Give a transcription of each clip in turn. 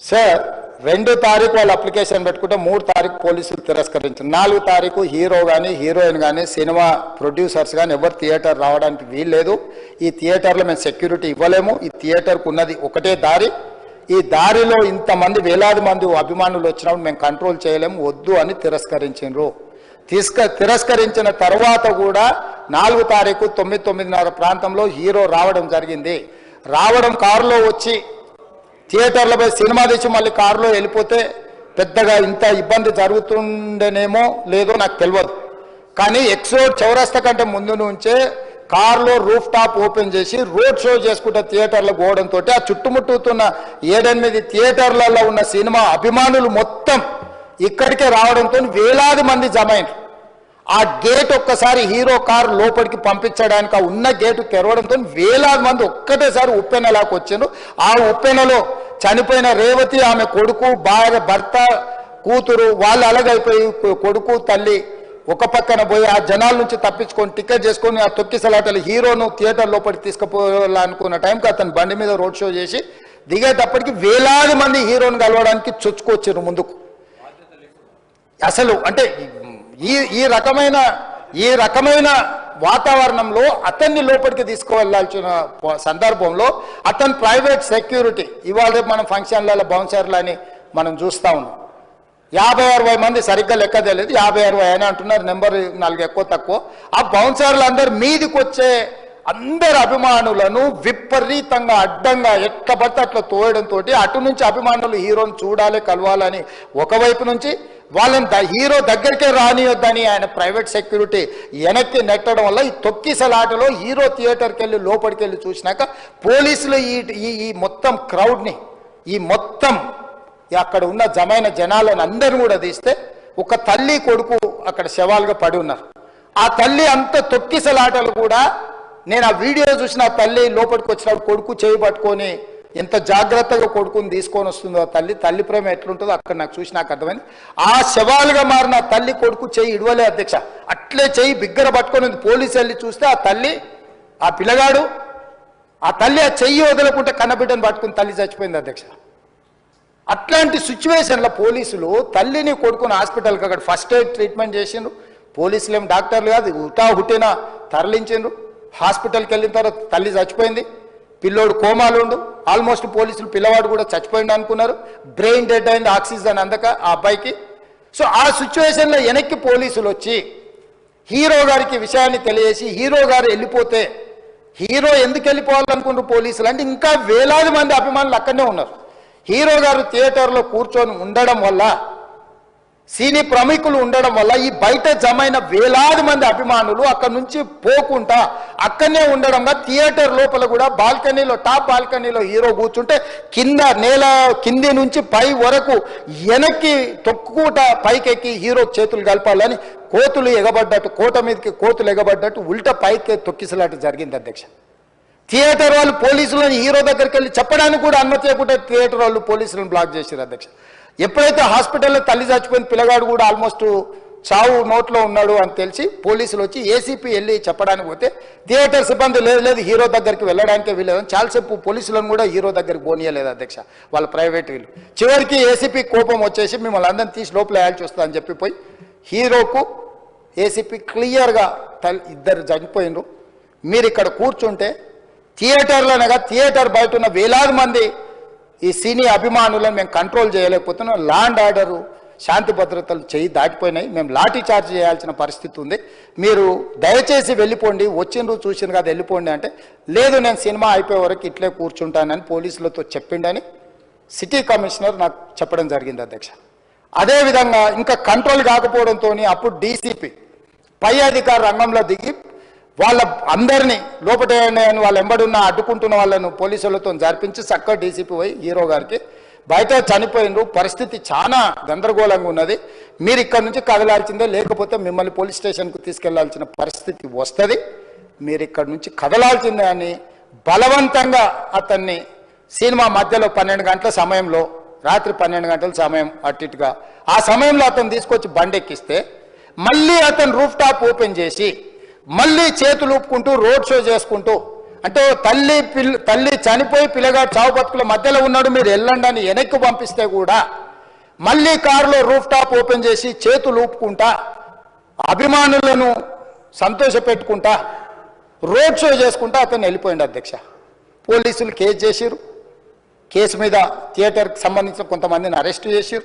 Sir 2 తారీఖు వాళ్ళు application పెట్టుకుంటే 3 తారీఖు పోలీసులు తిరస్కరించారు. 4 తారీఖు హీరో కానీ హీరోయిన్ కానీ సినిమా ప్రొడ్యూసర్స్ కానీ ఎవరు థియేటర్ రావడానికి వీల్లేదు. ఈ థియేటర్లో మేము సెక్యూరిటీ ఇవ్వలేము. ఈ థియేటర్కు ఉన్నది ఒకటే దారి. ఈ దారిలో ఇంతమంది వేలాది మంది అభిమానులు వచ్చినప్పుడు మేము కంట్రోల్ చేయలేము, వద్దు అని తిరస్కరించారు. తిరస్కరించిన తర్వాత కూడా 4 తారీఖు 9:30 ప్రాంతంలో హీరో రావడం జరిగింది. రావడం కారులో వచ్చి థియేటర్లో పోయి సినిమా తీసి మళ్ళీ కారులో వెళ్ళిపోతే పెద్దగా ఇంత ఇబ్బంది జరుగుతుండేనేమో లేదో నాకు తెలియదు. కానీ ఎక్స్ రోడ్ చౌరస్తా కంటే ముందు నుంచే కారులో రూఫ్ టాప్ ఓపెన్ చేసి రోడ్ షో చేసుకుంటే థియేటర్లో పోవడంతో ఆ చుట్టుముట్టుతున్న 7-8 థియేటర్లలో ఉన్న సినిమా అభిమానులు మొత్తం ఇక్కడికే రావడంతో వేలాది మంది జమైండ్రు. ఆ గేట్ ఒక్కసారి హీరో కారు లోపలికి పంపించడానికి ఆ ఉన్న గేటు తెరవడంతో వేలాది మంది ఒక్కటేసారి ఉప్పెనలాకు వచ్చారు. ఆ ఉప్పెనలో చనిపోయిన రేవతి, ఆమె కొడుకు, భార్య, భర్త, కూతురు వాళ్ళు అలాగైపోయి కొడుకు తల్లి ఒక పక్కన పోయి ఆ జనాల నుంచి తప్పించుకొని టికెట్ చేసుకొని ఆ తొక్కిసలాటలు హీరోను థియేటర్ లోపలికి తీసుకుపోవాలనుకున్న టైంకి అతను బండి మీద రోడ్ షో చేసి దిగేటప్పటికి వేలాది మంది హీరోను కలవడానికి చొచ్చుకొచ్చారు ముందుకు. అసలు అంటే ఈ రకమైన వాతావరణంలో అతన్ని లోపలికి తీసుకువెళ్లాల్సిన సందర్భంలో అతను ప్రైవేట్ సెక్యూరిటీ ఇవాళ మనం ఫంక్షన్లలో బౌన్సర్లు అని మనం చూస్తూ ఉన్నాం. 50-60 మంది సరిగ్గా లెక్క తెలియదు, 50-60 అని అంటున్నారు, నెంబర్ 4 ఎక్కువ తక్కువ. ఆ బౌన్సర్లు అందరు మీదికి వచ్చే అందరు అభిమానులను విపరీతంగా అడ్డంగా ఎట్ల పడితే అట్లా తోయడంతో అటు నుంచి అభిమానులు హీరోని చూడాలి, కలవాలని ఒకవైపు నుంచి వాళ్ళని హీరో దగ్గరికే రానియొద్దని ఆయన ప్రైవేట్ సెక్యూరిటీ వెనక్కి నెట్టడం వల్ల ఈ తొక్కిసలాటలో హీరో థియేటర్కి వెళ్ళి లోపలికి వెళ్ళి చూసినాక పోలీసులు ఈ మొత్తం క్రౌడ్ని ఈ మొత్తం అక్కడ ఉన్న జమైన జనాలను అందరిని కూడా తీస్తే ఒక తల్లి కొడుకు అక్కడ శవాలుగా పడి ఉన్నారు. ఆ తల్లి అంత తొక్కిసలాటలు కూడా నేను ఆ వీడియో చూసిన ఆ తల్లి లోపలికి వచ్చినప్పుడు కొడుకు చేయి పట్టుకొని ఎంత జాగ్రత్తగా కొడుకుని తీసుకొని వస్తుందో తల్లి ప్రేమ ఎట్లుంటుందో అక్కడ నాకు చూసి నాకు అర్థమైంది. ఆ శవాలుగా మారిన తల్లి కొడుకు చెయ్యి ఇడవలే అధ్యక్ష, అట్లే చెయ్యి బిగ్గర పట్టుకొని పోలీసు వెళ్ళి చూస్తే ఆ తల్లి ఆ పిల్లగాడు ఆ తల్లి ఆ చెయ్యి వదలకుంటే కన్నబిడ్డను పట్టుకుని తల్లి చచ్చిపోయింది అధ్యక్ష. అట్లాంటి సిచ్యువేషన్లో పోలీసులు తల్లిని కొడుకుని హాస్పిటల్కి అక్కడ ఫస్ట్ ఎయిడ్ ట్రీట్మెంట్ చేసిండ్రు. పోలీసులు ఏం డాక్టర్లు కాదు, హుటేనా తరలించిండ్రు. హాస్పిటల్కి వెళ్ళిన తర్వాత తల్లి చచ్చిపోయింది, పిల్లోడు కోమాలు ఉండు. ఆల్మోస్ట్ పోలీసులు పిల్లవాడు కూడా చచ్చిపోయింది అనుకున్నారు. బ్రెయిన్ డెడ్ అయింది, ఆక్సిజన్ అందక ఆ అబ్బాయికి. సో ఆ సిచ్యువేషన్లో వెనక్కి పోలీసులు వచ్చి హీరో గారికి విషయాన్ని తెలియజేసి హీరో గారు వెళ్ళిపోతే హీరో ఎందుకు వెళ్ళిపోవాలనుకుంటారు పోలీసులు అంటే ఇంకా వేలాది మంది అభిమానులు అక్కడనే ఉన్నారు. హీరో గారు థియేటర్లో కూర్చొని ఉండడం వల్ల సినీ ప్రముఖులు ఉండడం వల్ల ఈ బయట జమైన వేలాది మంది అభిమానులు అక్కడి నుంచి పోకుండా అక్కడనే ఉండడంగా థియేటర్ లోపల కూడా బాల్కనీలో టాప్ బాల్కనీలో హీరో కూర్చుంటే నేల కింది నుంచి పై వరకు వెనక్కి తొక్కుట పైకెక్కి హీరో చేతులు కలపాలని కోతులు ఎగబడ్డట్టు కోట మీదకి కోతులు ఎగబడ్డట్టు ఉల్టా పైకి తొక్కిసలాట జరిగింది అధ్యక్ష. థియేటర్ వాళ్ళు పోలీసులను హీరో దగ్గరికి వెళ్ళి చెప్పడానికి కూడా అనుమతి ఇవ్వకుండా థియేటర్ వాళ్ళు పోలీసులను బ్లాక్ చేశారు అధ్యక్ష. ఎప్పుడైతే హాస్పిటల్లో తల్లి చచ్చిపోయిన పిల్లగాడు కూడా ఆల్మోస్ట్ చావు నోట్లో ఉన్నాడు అని తెలిసి పోలీసులు వచ్చి ఏసీపీ వెళ్ళి చెప్పడానికి పోతే థియేటర్ సిబ్బంది లేదు హీరో దగ్గరికి వెళ్ళడానికే వీలేదని చాలాసేపు పోలీసులను కూడా హీరో దగ్గరికి పోనీయలేదు అధ్యక్ష వాళ్ళ ప్రైవేట్ వీళ్ళు. చివరికి ఏసీపీ కోపం వచ్చేసి మిమ్మల్ని అందరిని తీసి లోపల వేయాల్సి వస్తా అని చెప్పిపోయి హీరోకు ఏసీపీ క్లియర్గా ఇద్దరు చనిపోయినరు, మీరు ఇక్కడ కూర్చుంటే థియేటర్లోనగా థియేటర్ బయట ఉన్న వేలాది మంది ఈ సినీ అభిమానులను మేము కంట్రోల్ చేయలేకపోతున్నాం, ల్యాండ్ ఆర్డరు శాంతి భద్రతలు చేయి దాటిపోయినాయి, మేము లాఠీ చార్జ్ చేయాల్సిన పరిస్థితి ఉంది, మీరు దయచేసి వెళ్ళిపోండి, వచ్చిండ్రు చూసిండ్రు కదా వెళ్ళిపోండి అంటే లేదు నేను సినిమా అయిపోయే వరకు ఇట్లే కూర్చుంటానని పోలీసులతో చెప్పిండని సిటీ కమిషనర్ నాకు చెప్పడం జరిగింది అధ్యక్ష. అదేవిధంగా ఇంకా కంట్రోల్ కాకపోవడంతో అప్పుడు డీసీపీ పై అధికారి రంగంలో దిగి వాళ్ళ అందరినీ లోపల వాళ్ళ ఎంబడున్న అడ్డుకుంటున్న వాళ్ళను పోలీసులతో జరిపించి చక్కగా డీసీపీ పోయి హీరో గారికి బయట చనిపోయినరు, పరిస్థితి చాలా గందరగోళంగా ఉన్నది, మీరు ఇక్కడ నుంచి కదలాల్సిందే లేకపోతే మిమ్మల్ని పోలీస్ స్టేషన్కు తీసుకెళ్లాల్సిన పరిస్థితి వస్తుంది, మీరు ఇక్కడ నుంచి కదలాల్సిందే అని బలవంతంగా అతన్ని సినిమా మధ్యలో 12 గంటల సమయంలో రాత్రి 12 గంటల సమయం అట్టిట్టుగా ఆ సమయంలో అతను తీసుకొచ్చి బండెక్కిస్తే మళ్ళీ అతను రూఫ్ టాప్ ఓపెన్ చేసి మళ్ళీ చేతులు ఊపుకుంటూ రోడ్ షో చేసుకుంటూ అంటే తల్లి చనిపోయి పిల్లగాడు చావు బతుకుల మధ్యలో ఉన్నాడు, మీరు వెళ్ళండి అని వెనక్కి పంపిస్తే కూడా మళ్ళీ కారులో రూఫ్ టాప్ ఓపెన్ చేసి చేతులు ఊపుకుంటా అభిమానులను సంతోషపెట్టుకుంటా రోడ్ షో చేసుకుంటా అతను వెళ్ళిపోయింది అధ్యక్ష. పోలీసులు కేసు చేసిరు, కేసు మీద థియేటర్కి సంబంధించిన కొంతమందిని అరెస్టు చేసిరు.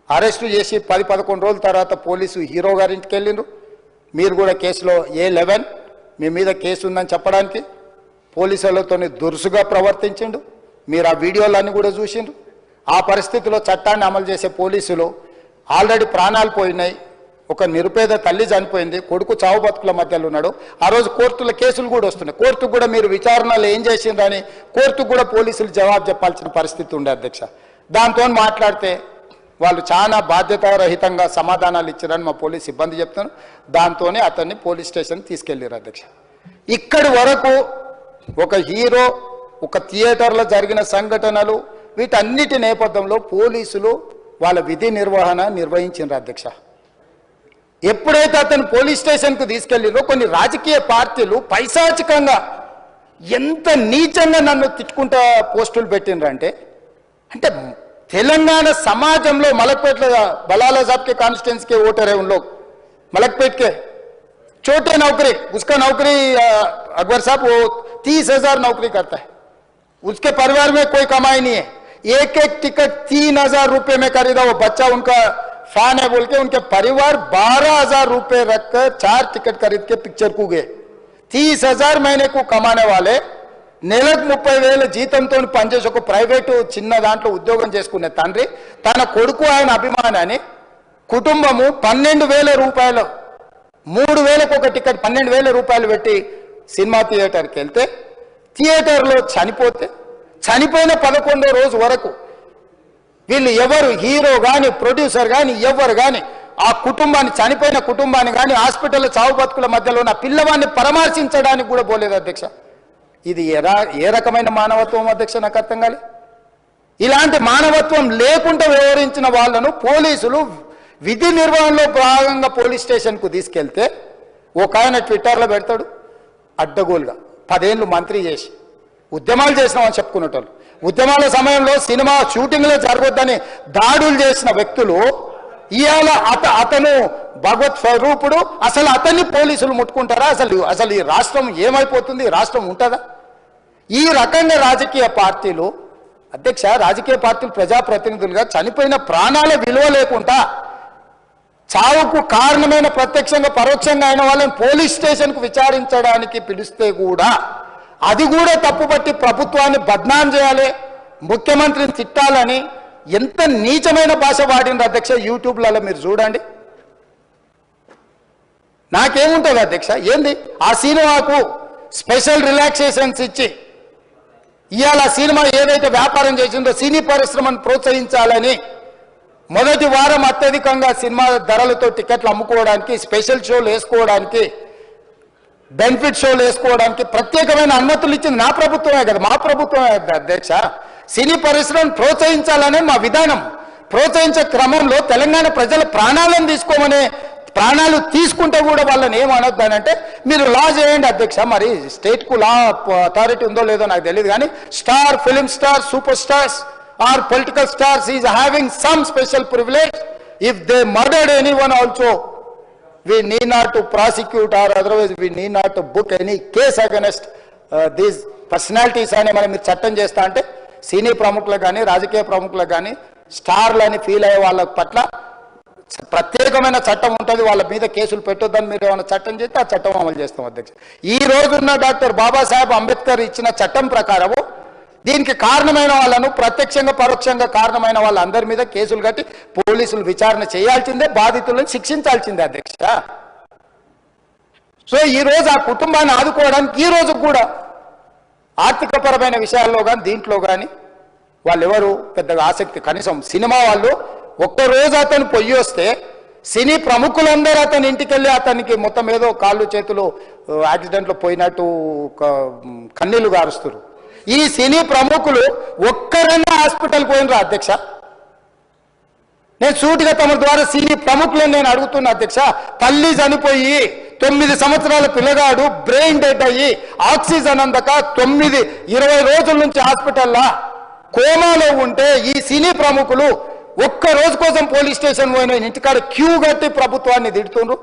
అరెస్టు చేసి 10-11 రోజుల తర్వాత పోలీసు హీరో గారింటికి వెళ్ళిండ్రు. మీరు కూడా కేసులో A11 మీ మీద కేసు ఉందని చెప్పడానికి పోలీసులతో దురుసుగా ప్రవర్తించిండు. మీరు ఆ వీడియోలన్నీ కూడా చూసిండ్రు. ఆ పరిస్థితిలో చట్టాన్ని అమలు చేసే పోలీసులు ఆల్రెడీ ప్రాణాలు పోయినాయి, ఒక నిరుపేద తల్లి చనిపోయింది, కొడుకు చావు బతుకుల మధ్యలో ఉన్నాడు. ఆ రోజు కోర్టుల కేసులు కూడా వస్తున్నాయి. కోర్టుకు కూడా మీరు విచారణలు ఏం చేసిండ్రని కోర్టుకు కూడా పోలీసులు జవాబు చెప్పాల్సిన పరిస్థితి ఉండే అధ్యక్ష. దాంతో మాట్లాడితే వాళ్ళు చాలా బాధ్యతారహితంగా సమాధానాలు ఇచ్చారని మా పోలీస్ సిబ్బంది చెప్తాను. దాంతోనే అతన్ని పోలీస్ స్టేషన్ తీసుకెళ్ళారు అధ్యక్ష. ఇక్కడి వరకు ఒక హీరో, ఒక థియేటర్లో జరిగిన సంఘటనలు, వీటన్నిటి నేపథ్యంలో పోలీసులు వాళ్ళ విధి నిర్వహణ నిర్వహించారు అధ్యక్ష. ఎప్పుడైతే అతను పోలీస్ స్టేషన్కు తీసుకెళ్ళిరో కొన్ని రాజకీయ పార్టీలు పైశాచికంగా ఎంత నీచంగా నన్ను తిట్టుకుంటా పోస్టులు పెట్టినరంటే, అంటే తెలంగాణ समाजంలో मलकपेट बलाला साहब के कॉन्स्टिट्यूंसी के वोटर है, उन लोग मलकपेट के छोटे नौकरी, उसका नौकरी अकबर साहब वो 30,000 नौकरी करता है, उसके परिवार में कोई कमाई नहीं है, एक टिकट 3,000 रुपए में खरीदा, वो बच्चा उनका फैन है बोल के उनके परिवार 12,000 रुपए रखकर 4 टिकट खरीद के पिक्चर को गए. 30,000 महीने को कमाने वाले నెలకు 30,000 జీతంతో పనిచేసి ఒక ప్రైవేటు చిన్న దాంట్లో ఉద్యోగం చేసుకునే తండ్రి తన కొడుకు ఆయన అభిమానాన్ని కుటుంబము 12,000 రూపాయలు 3,000కు ఒక టికెట్ 12,000 రూపాయలు పెట్టి సినిమా థియేటర్కి వెళ్తే థియేటర్లో చనిపోతే చనిపోయిన 11వ రోజు వరకు వీళ్ళు ఎవరు హీరో కానీ ప్రొడ్యూసర్ కానీ ఎవరు కానీ ఆ కుటుంబాన్ని చనిపోయిన కుటుంబాన్ని కానీ హాస్పిటల్లో చావు బతుకుల మధ్యలో ఉన్న పిల్లవాడిని పరామర్శించడానికి కూడా పోలేదు అధ్యక్ష. ఇది ఏ రకమైన మానవత్వం అధ్యక్ష? నాకు అర్థం కాలే. ఇలాంటి మానవత్వం లేకుండా వ్యవహరించిన వాళ్ళను పోలీసులు విధి నిర్వహణలో భాగంగా పోలీస్ స్టేషన్కు తీసుకెళ్తే ఒక ఆయన ట్విట్టర్లో పెడతాడు అడ్డగోలుగా 10 ఏళ్ళు మంత్రి చేసి ఉద్యమాలు చేసినామని చెప్పుకునేటోళ్ళు, ఉద్యమాల సమయంలో సినిమా షూటింగ్లో జరగొద్దని దాడులు చేసిన వ్యక్తులు ఇవాళ అతను భగవత్ స్వరూపుడు, అసలు అతన్ని పోలీసులు ముట్టుకుంటారా? అసలు ఈ రాష్ట్రం ఏమైపోతుంది? రాష్ట్రం ఉంటుందా? ఈ రకంగా రాజకీయ పార్టీలు అధ్యక్ష, రాజకీయ పార్టీలు ప్రజాప్రతినిధులుగా చనిపోయిన ప్రాణాల విలువ లేకుండా చావుకు కారణమైన ప్రత్యక్షంగా పరోక్షంగా అయిన వాళ్ళని పోలీస్ స్టేషన్కు విచారించడానికి పిలిస్తే కూడా అది కూడా తప్పుపట్టి ప్రభుత్వాన్ని బద్నాం చేయాలి, ముఖ్యమంత్రిని తిట్టాలని ఎంత నీచమైన భాష వాడింది అధ్యక్ష. యూట్యూబ్లలో మీరు చూడండి. నాకేముంటుంది అధ్యక్ష? ఏంది ఆ సినిమాకు స్పెషల్ రిలాక్సేషన్స్ ఇచ్చి ఇవాళ సినిమా ఏదైతే వ్యాపారం చేసిందో సినీ పరిశ్రమను ప్రోత్సహించాలని మొదటి వారం అత్యధికంగా సినిమా ధరలతో టికెట్లు అమ్ముకోవడానికి, స్పెషల్ షోలు వేసుకోవడానికి, బెనిఫిట్ షోలు వేసుకోవడానికి ప్రత్యేకమైన అనుమతులు ఇచ్చింది నా ప్రభుత్వమే కదా, మా ప్రభుత్వమే అధ్యక్ష. సినీ పరిశ్రమను ప్రోత్సహించాలనే మా విధానం. ప్రోత్సహించే క్రమంలో తెలంగాణ ప్రజల ప్రాణాలను తీసుకోమనే, ప్రాణాలు తీసుకుంటే కూడా వాళ్ళని ఏమనొద్దానంటే మీరు లా చేయండి అధ్యక్ష. మరి స్టేట్కు లా అథారిటీ ఉందో లేదో నాకు తెలియదు, కానీ star, film star, super stars or political stars is having some special privilege. If they murdered anyone also we need not to prosecute or otherwise we need not to book any case against these personalities అని మనం మీరు చట్టం చేస్తా అంటే సినీ ప్రముఖులకు కానీ రాజకీయ ప్రముఖులకు కానీ స్టార్లని ఫీల్ అయ్యే వాళ్ళ పట్ల ప్రత్యేకమైన చట్టం ఉంటుంది, వాళ్ళ మీద కేసులు పెట్టొద్దని మీరు ఏమైనా చట్టం చేస్తే ఆ చట్టం అమలు చేస్తాం అధ్యక్ష. ఈ రోజున్న డాక్టర్ బాబాసాహెబ్ అంబేద్కర్ ఇచ్చిన చట్టం ప్రకారము దీనికి కారణమైన వాళ్ళను ప్రత్యక్షంగా పరోక్షంగా కారణమైన వాళ్ళందరి మీద కేసులు కట్టి పోలీసులు విచారణ చేయాల్సిందే, బాధితులను శిక్షించాల్సిందే అధ్యక్ష. సో ఈ రోజు ఆ కుటుంబాన్ని ఆదుకోవడానికి ఈ రోజు కూడా ఆర్థికపరమైన విషయాల్లో కానీ దీంట్లో కానీ వాళ్ళు ఎవరు పెద్దగా ఆసక్తి, కనీసం సినిమా వాళ్ళు ఒక్కరోజు అతను పొయ్యి వస్తే సినీ ప్రముఖులందరూ అతని ఇంటికి వెళ్ళి అతనికి మొత్తం ఏదో కాళ్ళు చేతులు యాక్సిడెంట్లో పోయినట్టు కన్నీళ్లు గారుస్తారు. ఈ సినీ ప్రముఖులు ఒక్కరైనా హాస్పిటల్ పోయినరా అధ్యక్ష? నేను సూటిగా తమ ద్వారా సినీ ప్రముఖులను నేను అడుగుతున్నా అధ్యక్ష, తల్లి చనిపోయి 9 సంవత్సరాల పిల్లగాడు బ్రెయిన్ డెడ్ అయ్యి ఆక్సిజన్ అందక 20 రోజుల నుంచి హాస్పిటల్లా కోమాలో ఉంటే ఈ సినీ ప్రముఖులు ఒక్క రోజు కోసం పోలీస్ స్టేషన్ పోయిన ఇంటికాడ క్యూ కట్టి ప్రభుత్వాన్ని తిడుతున్నారు,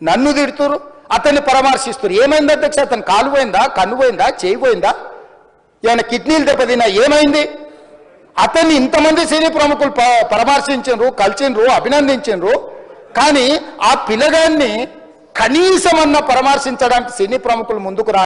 నన్ను తిడుతున్నారు, అతన్ని పరామర్శిస్తున్నారు. ఏమైంది అధ్యక్ష? అతను కాలు పోయిందా, కన్ను పోయిందా, చేయి పోయిందా, ఏమైనా కిడ్నీలు దెబ్బతిన్నా, ఏమైంది? అతన్ని ఇంతమంది సినీ ప్రముఖులు పరామర్శించారు, కలిసిండ్రు, అభినందించారు. కానీ ఆ పిల్లగాన్ని కనీసమన్నా పరామర్శించడానికి సినీ ప్రముఖులు ముందుకు రా